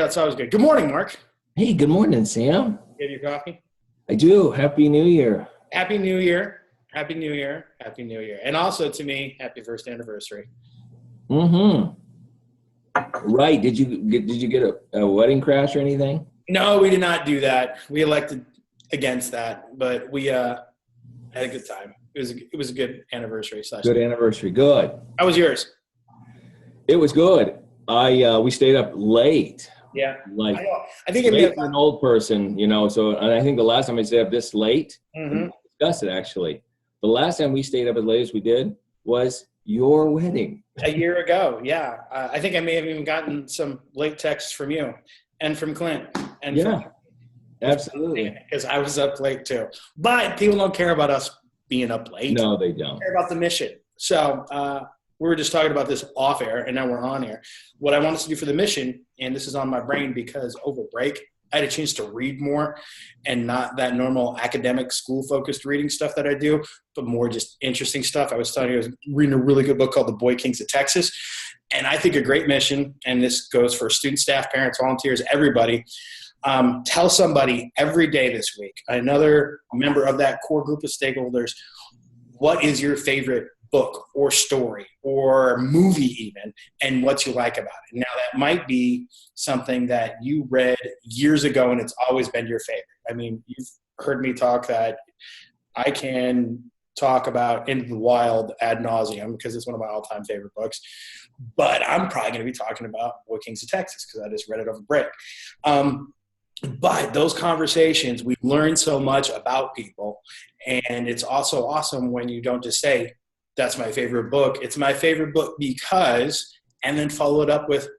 That's always good. Good morning, Mark. Hey, good morning, Sam. You have your coffee? I do. Happy New Year. Happy New Year. Happy New Year. Happy New Year. And also to me, happy first anniversary. Mm-hmm. Right. Did you get a wedding crash or anything? No, we did not do that. We elected against that, but we had a good time. It was a good anniversary / Good anniversary. Good. How was yours? It was good. We stayed up late. Yeah. Like I think it may late have for an old person, So, and I think the last time I stayed up this late, we discussed it actually. The last time we stayed up as late as we did was your wedding. a year ago. Yeah. I think I may have even gotten some late texts from you and from Clint. And yeah, absolutely. Because I was up late too. But people don't care about us being up late. No, they don't. They care about the mission. So we were just talking about this off air, and now we're on air. What I want us to do for the mission, and this is on my brain because over break, I had a chance to read more and not that normal academic school-focused reading stuff that I do, but more just interesting stuff. I was reading a really good book called The Boy Kings of Texas, and I think a great mission, and this goes for students, staff, parents, volunteers, everybody, tell somebody every day this week, another member of that core group of stakeholders, what is your favorite book or story or movie even, and what you like about it. Now, that might be something that you read years ago and it's always been your favorite. I mean, you've heard me talk that I can talk about Into the Wild ad nauseum because it's one of my all-time favorite books, but I'm probably going to be talking about Boy Kings of Texas because I just read it over break. But those conversations, we learn so much about people, and it's also awesome when you don't just say, that's my favorite book. It's my favorite book because, and then follow it up with,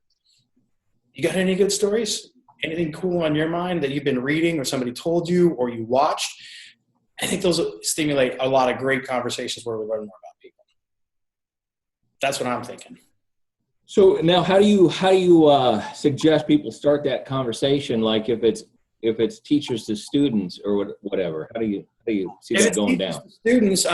you got any good stories? Anything cool on your mind that you've been reading or somebody told you or you watched? I think those stimulate a lot of great conversations where we learn more about people. That's what I'm thinking. So now how do you suggest people start that conversation? Like if it's teachers to students or whatever, how do you see that going down? Students,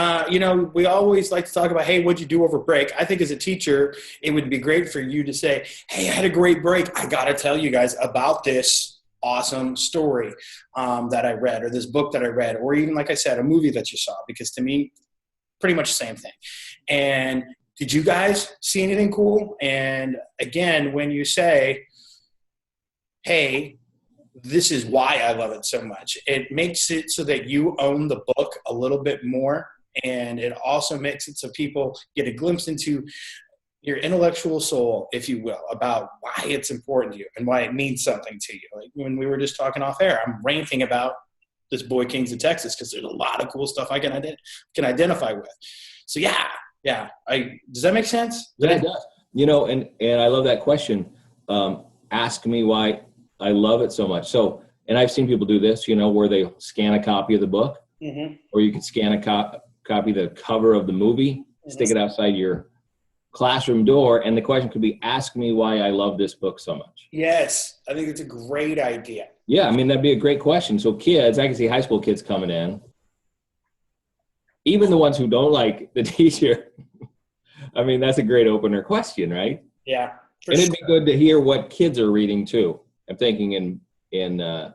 we always like to talk about, hey, what'd you do over break? I think as a teacher, it would be great for you to say, hey, I had a great break. I got to tell you guys about this awesome story that I read, or this book that I read, or even, like I said, a movie that you saw, because to me, pretty much the same thing. And did you guys see anything cool? And again, when you say, hey, this is why I love it so much, it makes it so that you own the book a little bit more. And it also makes it so people get a glimpse into your intellectual soul, if you will, about why it's important to you and why it means something to you. Like when we were just talking off air, I'm ranting about this Boy Kings of Texas because there's a lot of cool stuff I can identify with. So yeah. Does that make sense? Yeah, it does. And I love that question. Ask me why I love it so much. So, and I've seen people do this, where they scan a copy of the book, or you can scan a copy of the cover of the movie, stick it outside your classroom door, and the question could be, ask me why I love this book so much. Yes, I think it's a great idea. Yeah, I mean, that'd be a great question. So kids, I can see high school kids coming in, even the ones who don't like the teacher. I mean, that's a great opener question, right? Yeah. And it'd be good to hear what kids are reading too. I'm thinking in the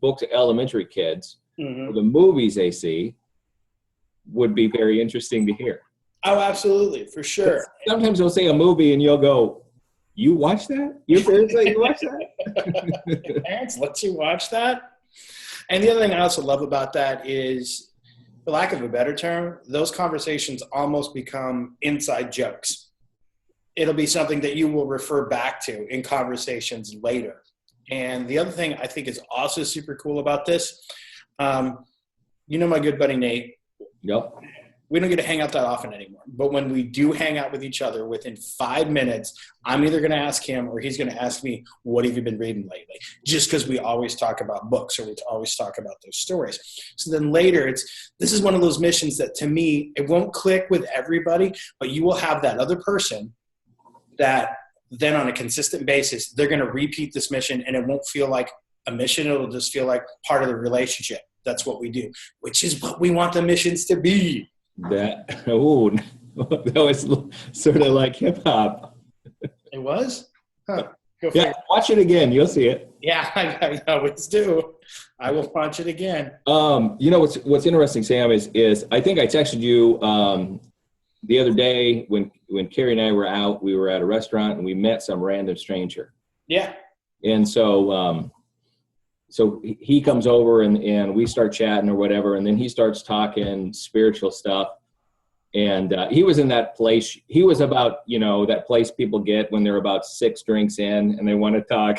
books of elementary kids, or the movies they see would be very interesting to hear. Oh, absolutely, for sure. Sometimes they'll say a movie and you'll go, you watch that? Your parents let you watch that? Your parents let you watch that? And the other thing I also love about that is, for lack of a better term, those conversations almost become inside jokes. It'll be something that you will refer back to in conversations later. And the other thing I think is also super cool about this, my good buddy Nate. Yep. We don't get to hang out that often anymore. But when we do hang out with each other, within 5 minutes, I'm either going to ask him or he's going to ask me, what have you been reading lately? Just because we always talk about books or we always talk about those stories. So then later, this is one of those missions that, to me, it won't click with everybody, but you will have that other person that then on a consistent basis, they're going to repeat this mission, and it won't feel like a mission. It'll just feel like part of the relationship. That's what we do, which is what we want the missions to be. That was sort of like hip hop. It was? Huh. Go Yeah, figure. watch it again. You'll see it. Yeah, I always do. I will watch it again. You know what's interesting, Sam, is I think I texted you the other day when Carrie and I were out. We were at a restaurant and we met some random stranger. Yeah. And so he comes over and we start chatting or whatever, and then he starts talking spiritual stuff. And he was in that place. He was about, that place people get when they're about 6 drinks in and they want to talk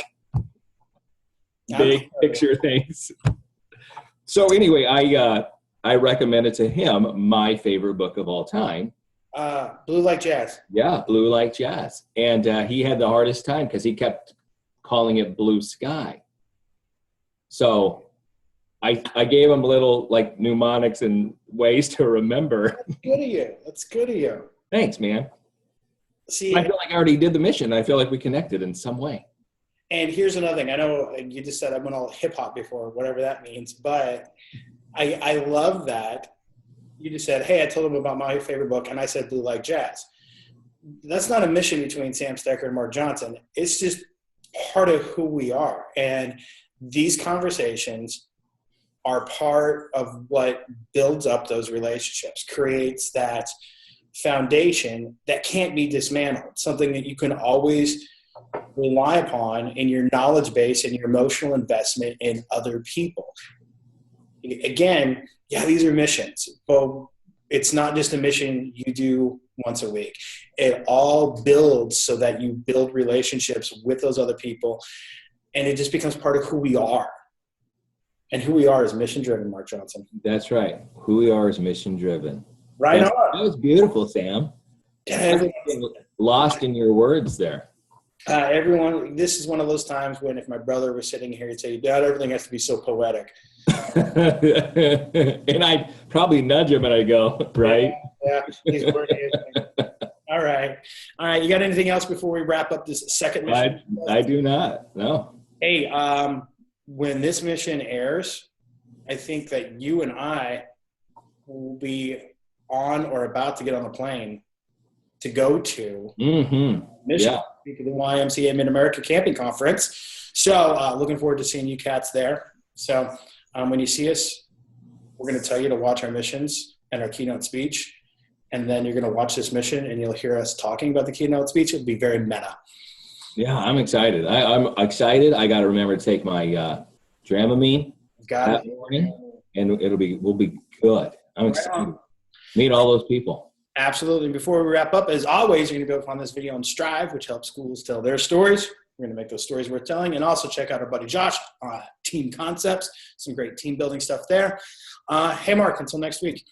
big picture things. So anyway, I recommended to him my favorite book of all time. Blue Like Jazz. Yeah, Blue Like Jazz. And he had the hardest time because he kept calling it Blue Sky. So I gave him little like mnemonics and ways to remember. That's good of you. That's good of you. Thanks, man. See, I feel like I already did the mission. I feel like we connected in some way. and here's another thing. I know you just said I went all hip hop before, whatever that means, but I love that you just said, hey, I told him about my favorite book, and I said Blue Like Jazz. That's not a mission between Sam Stecker and Mark Johnson. It's just part of who we are. And these conversations are part of what builds up those relationships, creates that foundation that can't be dismantled, something that you can always rely upon in your knowledge base and your emotional investment in other people. Again, yeah, these are missions, but it's not just a mission you do once a week. It all builds so that you build relationships with those other people, and it just becomes part of who we are. And who we are is mission-driven, Mark Johnson. That's right. Who we are is mission-driven. Right on. That was beautiful, Sam. Lost in your words there. Everyone, this is one of those times when if my brother was sitting here, he'd say, Dad, everything has to be so poetic. And I'd probably nudge him and I go, right? Yeah, he's working. All right. You got anything else before we wrap up this second mission? I do not. No. Hey, when this mission airs, I think that you and I will be on or about to get on a plane to go to mission, the YMCA Mid-America Camping Conference. So looking forward to seeing you cats there. So when you see us, we're going to tell you to watch our missions and our keynote speech. And then you're going to watch this mission and you'll hear us talking about the keynote speech. It'll be very meta. Yeah, I'm excited. I'm excited. I got to remember to take my Dramamine that morning, and we'll be good. I'm excited. Meet all those people. Absolutely. Before we wrap up, as always, you're going to go find this video on Strive, which helps schools tell their stories. We're going to make those stories worth telling, and also check out our buddy Josh, Team Concepts, some great team building stuff there. Hey, Mark, until next week.